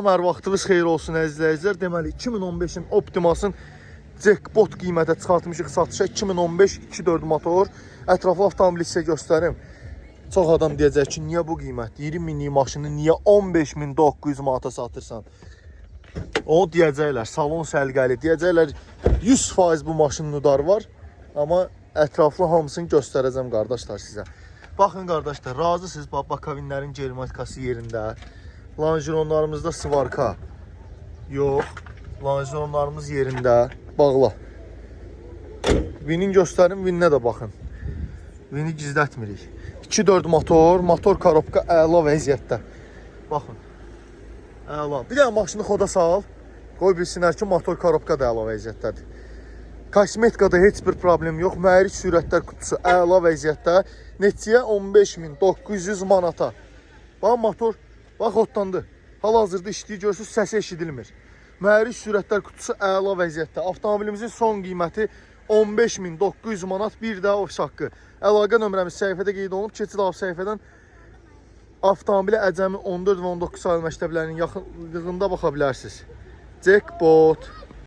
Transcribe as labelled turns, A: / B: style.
A: Hər vaxtınız xeyir olsun əzizləyicilər. Deməli 2015-in Optimas'ın jackpot qiymətə çıxartmışıq satışa. 2015 2.4 motor. Ətraflı avtomobili sizə göstərim. Çox adam deyəcək ki, niyə bu qiymət? 20 minlik maşını niyə 15.900 manata satırsan? O deyəcəklər, salon səlqəli. Deyəcəklər 100% bu maşının udarı var. Amma ətraflı hamısını göstərəcəm qardaşlar sizə. Baxın qardaşlar, razısınız. Bakavinlərin germatikası yerində. Lanjironlarımızda svarka yox. Lanjironlarımız yerində. Bağla. Vinin göstərim, vininə də baxın. Vini gizlətmirik. 2.4 motor, motor korobka əla vəziyyətdə. Baxın. Əla. Bir dənə maşını xoda sal. Qoy bilsinlər ki, motor korobka da əla vəziyyətdədir. Kosmetikada heç bir problem yox. Mühərrik sürətlər qutusu əla vəziyyətdə. Neçəyə 15.900 manata. Bax motor, bax otlandı. Hal-hazırda işləyir, görürsünüz, səsi eşidilmir. Mühərrik sürətlər qutusu əla vəziyyətdə. Avtomobilimizin son qiyməti 15.900 manat, bir də ofis haqqı. Əlaqə nömrəmiz səhifədə qeyd olunub. Keçid av səhifədən avtomobili əcəmi 14 və 19 saylı məktəblərinin yaxınlığında baxa bilərsiniz. Jackpot.